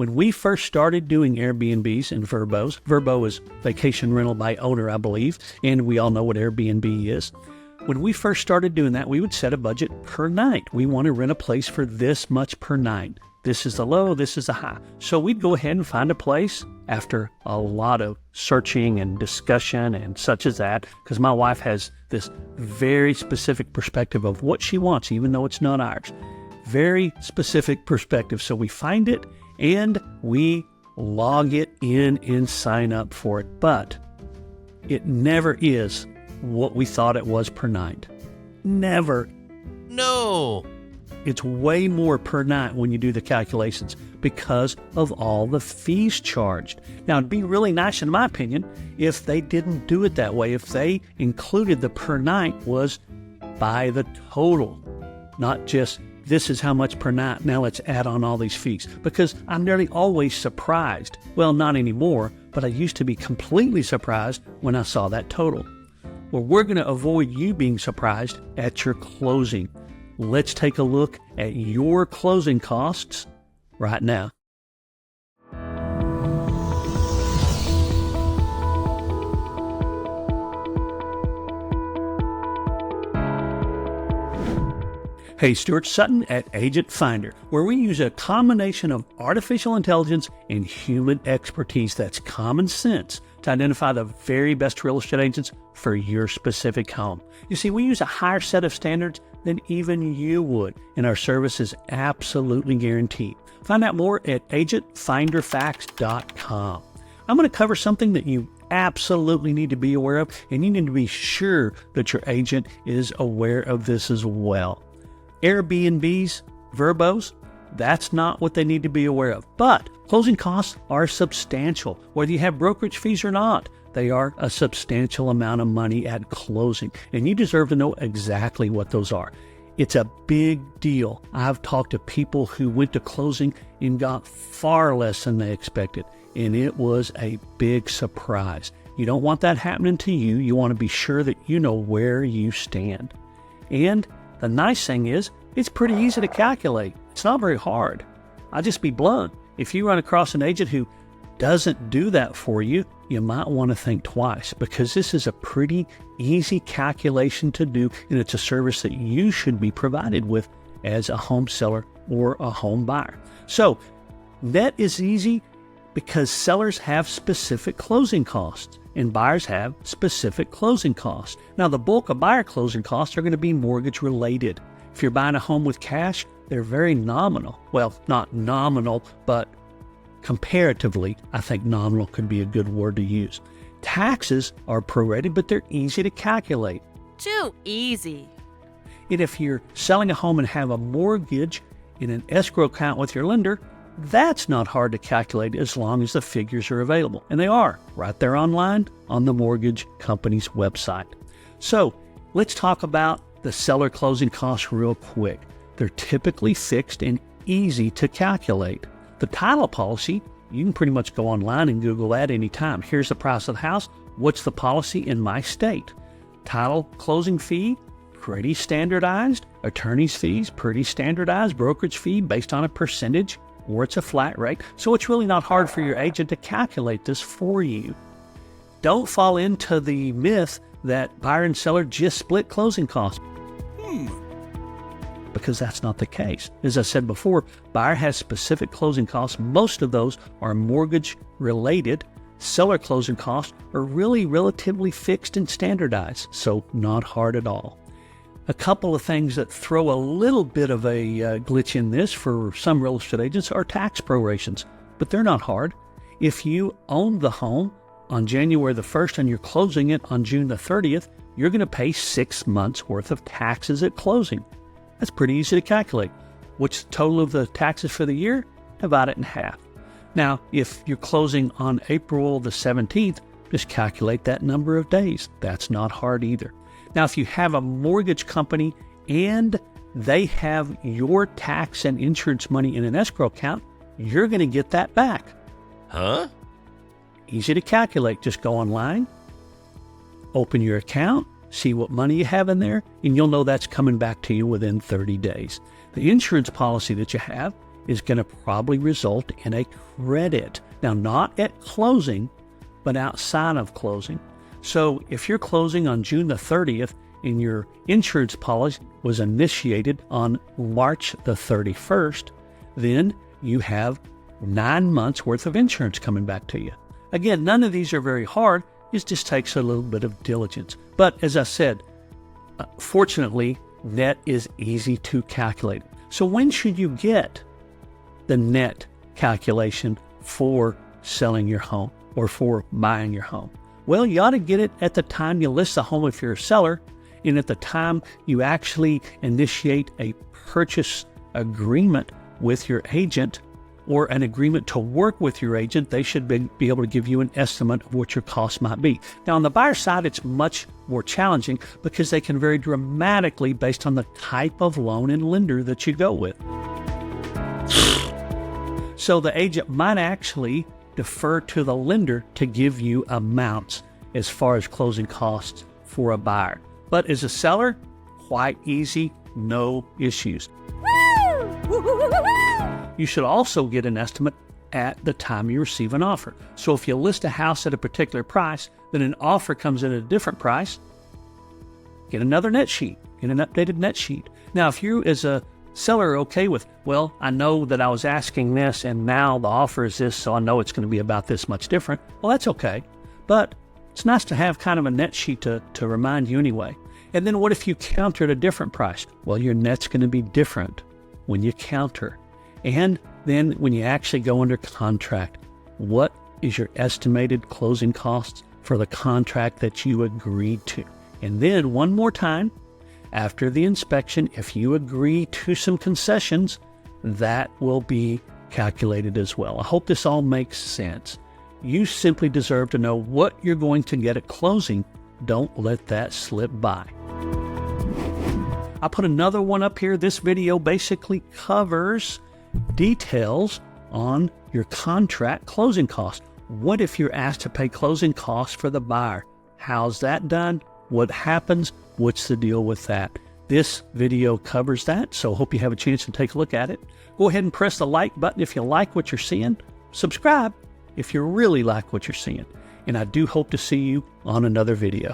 When we first started doing Airbnbs and Verbos, Verbo is vacation rental by owner, I believe, and we all know what Airbnb is. When we first started doing that, we would set a budget per night. We want to rent a place for this much per night. This is the low, this is the high. So we'd go ahead and find a place after a lot of searching and discussion and such as that, because my wife has this very specific perspective of what she wants, even though it's not ours. Very specific perspective. So we find it and we log it in and sign up for it. But it never is what we thought it was per night. Never. No. It's way more per night when you do the calculations because of all the fees charged. Now, it'd be really nice, in my opinion, if they didn't do it that way, if they included the per night was by the total, not just this is how much per night, now let's add on all these fees. Because I'm nearly always surprised. Well, not anymore, but I used to be completely surprised when I saw that total. Well, we're going to avoid you being surprised at your closing. Let's take a look at your closing costs right now. Hey, Stuart Sutton at Agent Finder, where we use a combination of artificial intelligence and human expertise that's common sense to identify the very best real estate agents for your specific home. You see, we use a higher set of standards than even you would, and our service is absolutely guaranteed. Find out more at agentfinderfacts.com. I'm going to cover something that you absolutely need to be aware of, and you need to be sure that your agent is aware of this as well. Airbnbs, Verbos, that's not what they need to be aware of. But closing costs are substantial. Whether you have brokerage fees or not, they are a substantial amount of money at closing, and you deserve to know exactly what those are. It's a big deal. I've talked to people who went to closing and got far less than they expected, and it was a big surprise. You don't want that happening to you. You want to be sure that you know where you stand. And the nice thing is, it's pretty easy to calculate. It's not very hard. I'll just be blunt. If you run across an agent who doesn't do that for you, you might want to think twice, because this is a pretty easy calculation to do, and it's a service that you should be provided with as a home seller or a home buyer. So that is easy because sellers have specific closing costs and buyers have specific closing costs. Now, the bulk of buyer closing costs are going to be mortgage related. If you're buying a home with cash, they're very nominal. Well, not nominal, but comparatively, I think nominal could be a good word to use. Taxes are prorated, but they're easy to calculate. Too easy. And if you're selling a home and have a mortgage in an escrow account with your lender, that's not hard to calculate as long as the figures are available. And they are right there online on the mortgage company's website. So let's talk about the seller closing costs real quick. They're typically fixed and easy to calculate. The title policy, you can pretty much go online and Google that anytime. Here's the price of the house. What's the policy in my state? Title closing fee, pretty standardized. Attorney's fees, pretty standardized. Brokerage fee based on a percentage, or it's a flat rate. So it's really not hard for your agent to calculate this for you. Don't fall into the myth that buyer and seller just split closing costs. Because that's not the case. As I said before, buyer has specific closing costs. Most of those are mortgage related. Seller closing costs are really relatively fixed and standardized, so not hard at all. A couple of things that throw a little bit of a glitch in this for some real estate agents are tax prorations, but they're not hard. If you own the home on January the 1st and you're closing it on June the 30th, you're going to pay 6 months worth of taxes at closing. That's pretty easy to calculate. What's the total of the taxes for the year? Divide it in half. Now, if you're closing on April the 17th, just calculate that number of days. That's not hard either. Now, if you have a mortgage company and they have your tax and insurance money in an escrow account, you're going to get that back. Huh? Easy to calculate. Just go online, open your account, see what money you have in there, and you'll know that's coming back to you within 30 days. The insurance policy that you have is going to probably result in a credit. Now, not at closing, but outside of closing. So if you're closing on June the 30th and your insurance policy was initiated on March the 31st, then you have 9 months worth of insurance coming back to you. Again, none of these are very hard. It just takes a little bit of diligence. But as I said, fortunately, net is easy to calculate. So when should you get the net calculation for selling your home or for buying your home? Well, you ought to get it at the time you list the home if you're a seller, and at the time you actually initiate a purchase agreement with your agent or an agreement to work with your agent. They should be able to give you an estimate of what your cost might be. Now, on the buyer side, it's much more challenging because they can vary dramatically based on the type of loan and lender that you go with. So the agent might actually defer to the lender to give you amounts as far as closing costs for a buyer. But as a seller, quite easy, no issues. You should also get an estimate at the time you receive an offer. So if you list a house at a particular price, then an offer comes in at a different price, get another net sheet, get an updated net sheet. Now, if you as a seller are okay with, well, I know that I was asking this and now the offer is this, so I know it's going to be about this much different. Well, that's okay. But it's nice to have kind of a net sheet to remind you anyway. And then what if you counter at a different price? Well, your net's going to be different when you counter. And then when you actually go under contract, what is your estimated closing costs for the contract that you agreed to? And then one more time, after the inspection, if you agree to some concessions, that will be calculated as well. I hope this all makes sense. You simply deserve to know what you're going to get at closing. Don't let that slip by. I put another one up here. This video basically covers details on your contract closing costs. What if you're asked to pay closing costs for the buyer? How's that done? What happens? What's the deal with that? This video covers that, so hope you have a chance to take a look at it. Go ahead and press the like button if you like what you're seeing. Subscribe if you really like what you're seeing. And I do hope to see you on another video.